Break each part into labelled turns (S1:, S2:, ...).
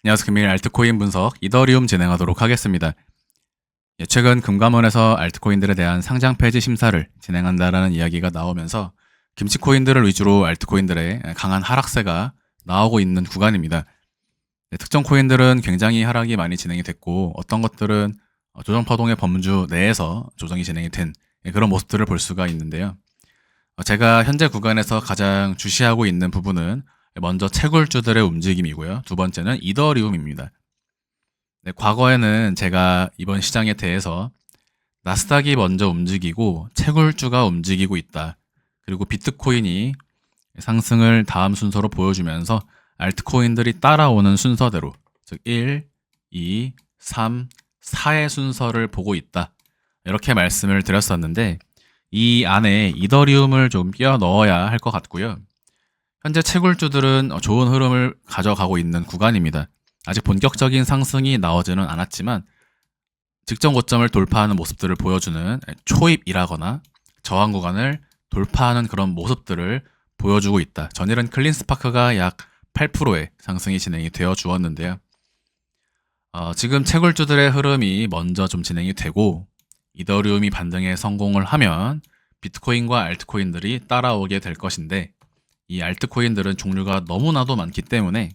S1: 안녕하세요. 금일 알트코인 분석 이더리움 진행하도록 하겠습니다. 최근 금감원에서 알트코인들에 대한 상장 폐지 심사를 진행한다라는 이야기가 나오면서 김치코인들을 위주로 알트코인들의 강한 하락세가 나오고 있는 구간입니다. 특정 코인들은 굉장히 하락이 많이 진행이 됐고 어떤 것들은 조정파동의 범주 내에서 조정이 진행이 된 그런 모습들을 볼 수가 있는데요. 제가 현재 구간에서 가장 주시하고 있는 부분은 먼저 채굴주들의 움직임이고요. 두 번째는 이더리움입니다. 네, 과거에는 제가 이번 시장에 대해서 나스닥이 먼저 움직이고 채굴주가 움직이고 있다. 그리고 비트코인이 상승을 다음 순서로 보여주면서 알트코인들이 따라오는 순서대로 즉 1, 2, 3, 4의 순서를 보고 있다. 이렇게 말씀을 드렸었는데 이 안에 이더리움을 좀 끼워 넣어야 할 것 같고요. 현재 채굴주들은 좋은 흐름을 가져가고 있는 구간입니다. 아직 본격적인 상승이 나오지는 않았지만 직전 고점을 돌파하는 모습들을 보여주는 초입이라거나 저항 구간을 돌파하는 그런 모습들을 보여주고 있다. 전일은 클린스파크가 약 8%의 상승이 진행이 되어 주었는데요. 지금 채굴주들의 흐름이 먼저 좀 진행이 되고 이더리움이 반등에 성공을 하면 비트코인과 알트코인들이 따라오게 될 것인데 이 알트코인들은 종류가 너무나도 많기 때문에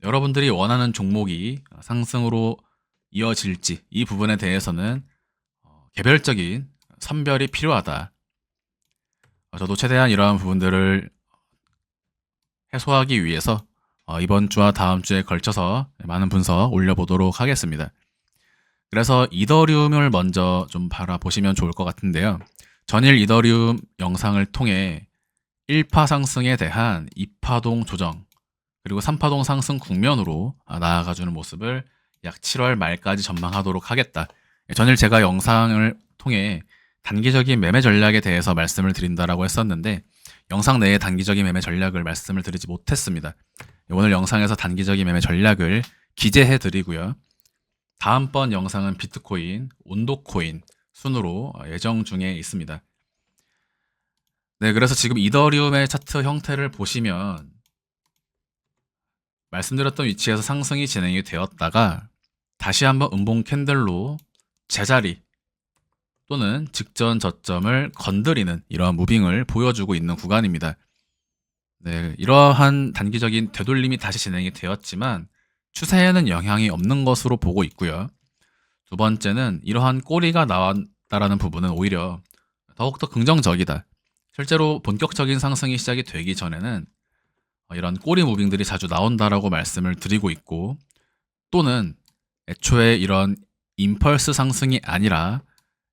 S1: 여러분들이 원하는 종목이 상승으로 이어질지 이 부분에 대해서는 개별적인 선별이 필요하다. 저도 최대한 이러한 부분들을 해소하기 위해서 이번 주와 다음 주에 걸쳐서 많은 분석 올려보도록 하겠습니다. 그래서 이더리움을 먼저 좀 바라보시면 좋을 것 같은데요. 전일 이더리움 영상을 통해 1파 상승에 대한 2파동 조정 그리고 3파동 상승 국면으로 나아가주는 모습을 약 7월 말까지 전망하도록 하겠다. 전일 제가 영상을 통해 단기적인 매매 전략에 대해서 말씀을 드린다라고 했었는데 영상 내에 단기적인 매매 전략을 말씀을 드리지 못했습니다. 오늘 영상에서 단기적인 매매 전략을 기재해 드리고요. 다음번 영상은 비트코인, 온도코인 순으로 예정 중에 있습니다. 네, 그래서 지금 이더리움의 차트 형태를 보시면 말씀드렸던 위치에서 상승이 진행이 되었다가 다시 한번 음봉 캔들로 제자리 또는 직전 저점을 건드리는 이러한 무빙을 보여주고 있는 구간입니다. 네, 이러한 단기적인 되돌림이 다시 진행이 되었지만 추세에는 영향이 없는 것으로 보고 있고요. 두 번째는 이러한 꼬리가 나왔다라는 부분은 오히려 더욱더 긍정적이다. 실제로 본격적인 상승이 시작이 되기 전에는 이런 꼬리 무빙들이 자주 나온다라고 말씀을 드리고 있고 또는 애초에 이런 임펄스 상승이 아니라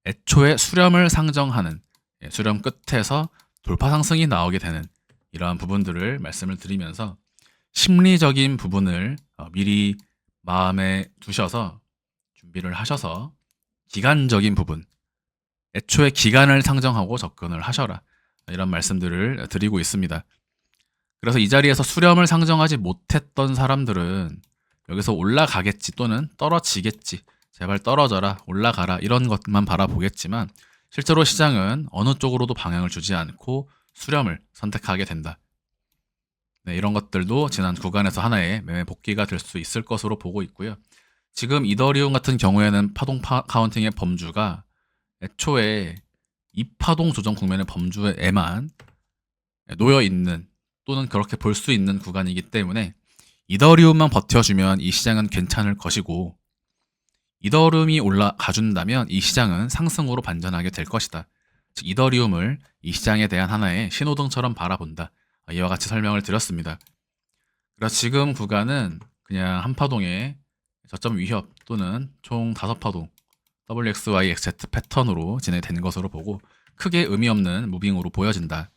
S1: 애초에 수렴을 상정하는 수렴 끝에서 돌파 상승이 나오게 되는 이러한 부분들을 말씀을 드리면서 심리적인 부분을 미리 마음에 두셔서 준비를 하셔서 기간적인 부분 애초에 기간을 상정하고 접근을 하셔라 이런 말씀들을 드리고 있습니다. 그래서 이 자리에서 수렴을 상정하지 못했던 사람들은 여기서 올라가겠지 또는 떨어지겠지 제발 떨어져라 올라가라 이런 것만 바라보겠지만 실제로 시장은 어느 쪽으로도 방향을 주지 않고 수렴을 선택하게 된다. 네, 이런 것들도 지난 구간에서 하나의 매매 복귀가 될 수 있을 것으로 보고 있고요. 지금 이더리움 같은 경우에는 파동 카운팅의 범주가 애초에 이파동 조정 국면의 범주에만 놓여 있는 또는 그렇게 볼 수 있는 구간이기 때문에 이더리움만 버텨주면 이 시장은 괜찮을 것이고 이더리움이 올라가준다면 이 시장은 상승으로 반전하게 될 것이다. 즉 이더리움을 이 시장에 대한 하나의 신호등처럼 바라본다. 이와 같이 설명을 드렸습니다. 그래서 지금 구간은 그냥 한 파동의 저점 위협 또는 총 5파동 WXYXZ 패턴으로 진행된 것으로 보고 크게 의미 없는 무빙으로 보여진다.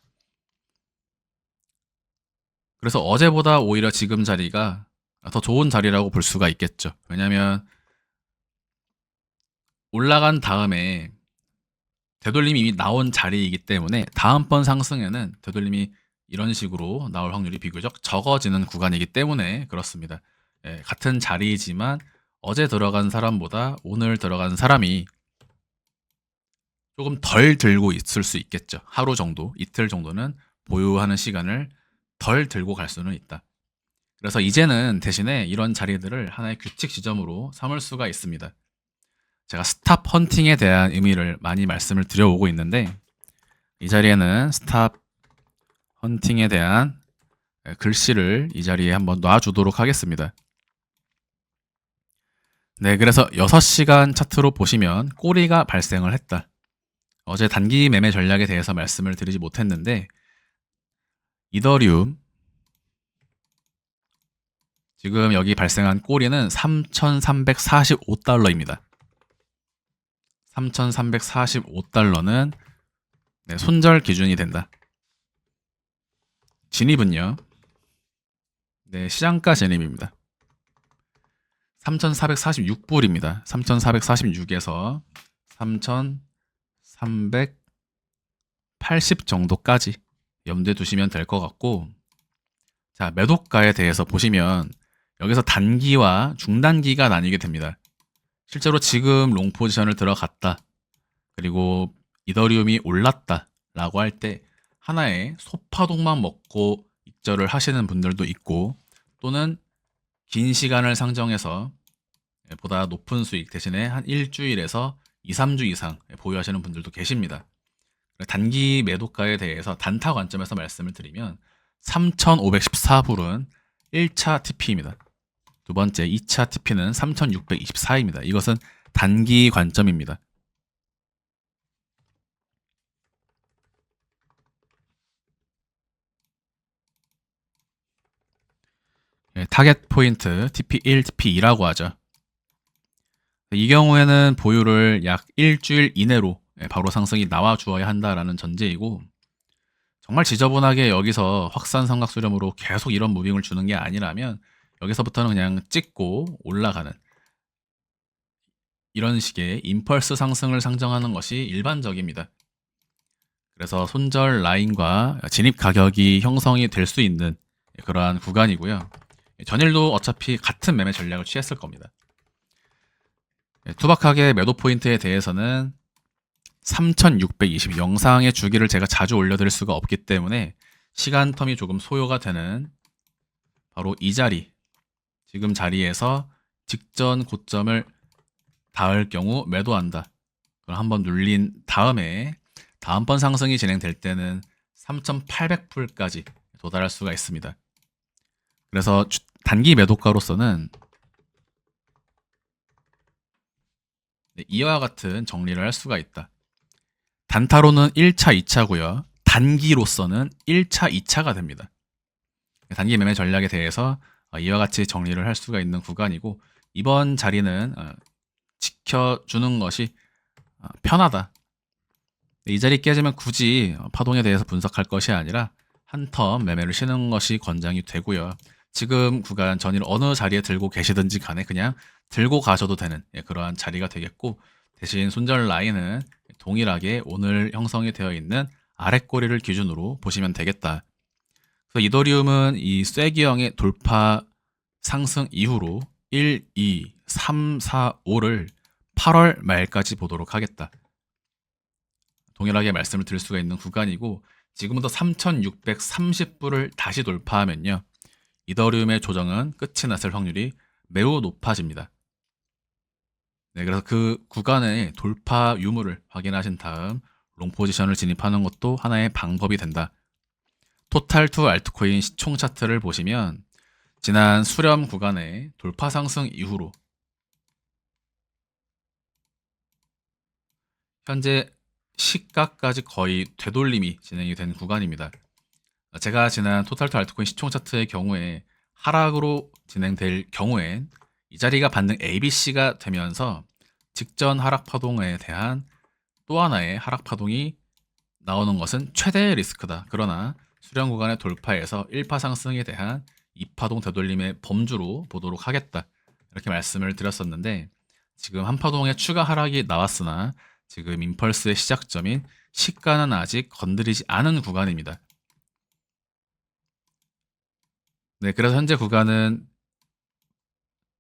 S1: 그래서 어제보다 오히려 지금 자리가 더 좋은 자리라고 볼 수가 있겠죠. 왜냐하면 올라간 다음에 되돌림이 이미 나온 자리이기 때문에 다음번 상승에는 되돌림이 이런 식으로 나올 확률이 비교적 적어지는 구간이기 때문에 그렇습니다. 같은 자리이지만 어제 들어간 사람보다 오늘 들어간 사람이 조금 덜 들고 있을 수 있겠죠. 하루 정도, 이틀 정도는 보유하는 시간을 덜 들고 갈 수는 있다. 그래서 이제는 대신에 이런 자리들을 하나의 규칙 지점으로 삼을 수가 있습니다. 제가 스탑 헌팅에 대한 의미를 많이 말씀을 드려오고 있는데 이 자리에는 스탑 헌팅에 대한 글씨를 이 자리에 한번 놔주도록 하겠습니다. 네, 그래서 6시간 차트로 보시면 꼬리가 발생을 했다. 어제 단기 매매 전략에 대해서 말씀을 드리지 못했는데 이더리움 지금 여기 발생한 꼬리는 3,345달러입니다. 3,345달러는 손절 기준이 된다. 진입은요. 네, 시장가 진입입니다. 3,446불입니다. 3,446에서 3,380 정도까지 염두에 두시면 될 것 같고, 자, 매도가에 대해서 보시면 여기서 단기와 중단기가 나뉘게 됩니다. 실제로 지금 롱 포지션을 들어갔다. 그리고 이더리움이 올랐다 라고 할 때 하나의 소파동만 먹고 익절을 하시는 분들도 있고, 또는 긴 시간을 상정해서 보다 높은 수익 대신에 한 일주일에서 2, 3주 이상 보유하시는 분들도 계십니다. 단기 매도가에 대해서 단타 관점에서 말씀을 드리면 3,514불은 1차 TP입니다. 두 번째 2차 TP는 3,624입니다. 이것은 단기 관점입니다. 타겟 포인트 TP1, TP2라고 하죠. 이 경우에는 보유를 약 일주일 이내로 바로 상승이 나와 주어야 한다라는 전제이고, 정말 지저분하게 여기서 확산 삼각 수렴으로 계속 이런 무빙을 주는 게 아니라면 여기서부터는 그냥 찍고 올라가는 이런 식의 임펄스 상승을 상정하는 것이 일반적입니다. 그래서 손절 라인과 진입 가격이 형성이 될 수 있는 그러한 구간이고요. 전일도 어차피 같은 매매 전략을 취했을 겁니다. 투박하게 매도 포인트에 대해서는 3620 영상의 주기를 제가 자주 올려드릴 수가 없기 때문에 시간 텀이 조금 소요가 되는 바로 이 자리, 지금 자리에서 직전 고점을 닿을 경우 매도한다. 그럼 한번 눌린 다음에 다음번 상승이 진행될 때는 3,800불까지 도달할 수가 있습니다. 그래서 단기 매도가로서는 이와 같은 정리를 할 수가 있다. 단타로는 1차, 2차고요. 단기로서는 1차, 2차가 됩니다. 단기 매매 전략에 대해서 이와 같이 정리를 할 수가 있는 구간이고, 이번 자리는 지켜주는 것이 편하다. 이 자리 깨지면 굳이 파동에 대해서 분석할 것이 아니라 한 텀 매매를 쉬는 것이 권장이 되고요. 지금 구간 전일 어느 자리에 들고 계시든지 간에 그냥 들고 가셔도 되는 그러한 자리가 되겠고, 대신 손절 라인은 동일하게 오늘 형성이 되어 있는 아랫꼬리를 기준으로 보시면 되겠다. 그래서 이더리움은 이 쐐기형의 돌파 상승 이후로 1, 2, 3, 4, 5를 8월 말까지 보도록 하겠다. 동일하게 말씀을 드릴 수가 있는 구간이고, 지금부터 3,630불을 다시 돌파하면요, 이더리움의 조정은 끝이 났을 확률이 매우 높아집니다. 네, 그래서 그 구간의 돌파 유무를 확인하신 다음 롱 포지션을 진입하는 것도 하나의 방법이 된다. 토탈2 알트코인 시총 차트를 보시면 지난 수렴 구간의 돌파 상승 이후로 현재 시가까지 거의 되돌림이 진행이 된 구간입니다. 제가 지난 토탈2 알트코인 시총 차트의 경우에 하락으로 진행될 경우엔 이 자리가 반등 ABC가 되면서 직전 하락 파동에 대한 또 하나의 하락 파동이 나오는 것은 최대의 리스크다. 그러나 수렴 구간의 돌파에서 1파 상승에 대한 2파동 되돌림의 범주로 보도록 하겠다. 이렇게 말씀을 드렸었는데, 지금 한 파동의 추가 하락이 나왔으나 지금 임펄스의 시작점인 시가는 아직 건드리지 않은 구간입니다. 네, 그래서 현재 구간은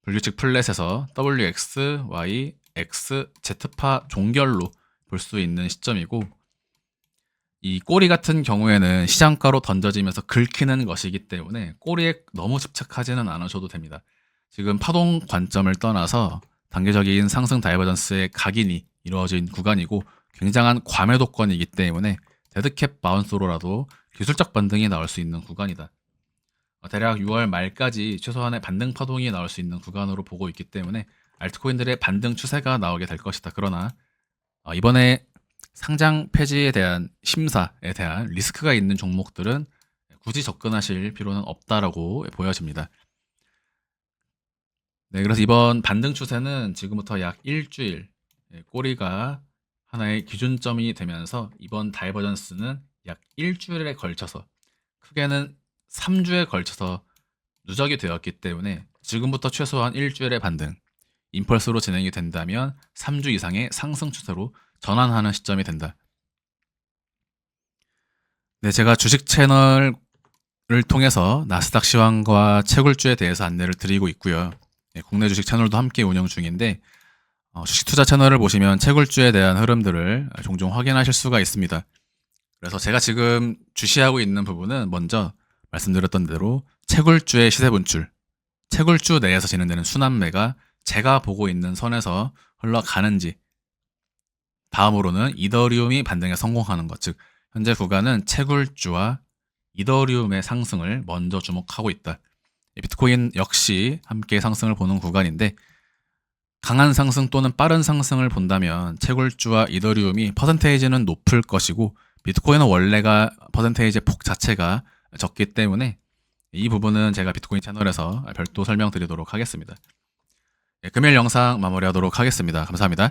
S1: 불규칙 플랫에서 WX, Y, X, Z파 종결로 볼 수 있는 시점이고, 이 꼬리 같은 경우에는 시장가로 던져지면서 긁히는 것이기 때문에 꼬리에 너무 집착하지는 않으셔도 됩니다. 지금 파동 관점을 떠나서 단계적인 상승 다이버전스의 각인이 이루어진 구간이고 굉장한 과매도권이기 때문에 데드캣 바운스로라도 기술적 반등이 나올 수 있는 구간이다. 대략 6월 말까지 최소한의 반등 파동이 나올 수 있는 구간으로 보고 있기 때문에 알트코인들의 반등 추세가 나오게 될 것이다. 그러나 이번에 상장 폐지에 대한 심사에 대한 리스크가 있는 종목들은 굳이 접근하실 필요는 없다라고 보여집니다. 네, 그래서 이번 반등 추세는 지금부터 약 일주일 꼬리가 하나의 기준점이 되면서 이번 다이버전스는 약 일주일에 걸쳐서 크게는 3주에 걸쳐서 누적이 되었기 때문에 지금부터 최소한 일주일의 반등, 임펄스로 진행이 된다면 3주 이상의 상승 추세로 전환하는 시점이 된다. 네, 제가 주식 채널을 통해서 나스닥 시황과 채굴주에 대해서 안내를 드리고 있고요. 네, 국내 주식 채널도 함께 운영 중인데 주식 투자 채널을 보시면 채굴주에 대한 흐름들을 종종 확인하실 수가 있습니다. 그래서 제가 지금 주시하고 있는 부분은 먼저 말씀드렸던 대로 채굴주의 시세 분출, 채굴주 내에서 진행되는 순환매가 제가 보고 있는 선에서 흘러가는지, 다음으로는 이더리움이 반등에 성공하는 것, 즉 현재 구간은 채굴주와 이더리움의 상승을 먼저 주목하고 있다. 비트코인 역시 함께 상승을 보는 구간인데 강한 상승 또는 빠른 상승을 본다면 채굴주와 이더리움이 퍼센테이지는 높을 것이고 비트코인은 원래가 퍼센테이지의 폭 자체가 적기 때문에 이 부분은 제가 비트코인 채널에서 별도 설명드리도록 하겠습니다. 금요일 영상 마무리하도록 하겠습니다. 감사합니다.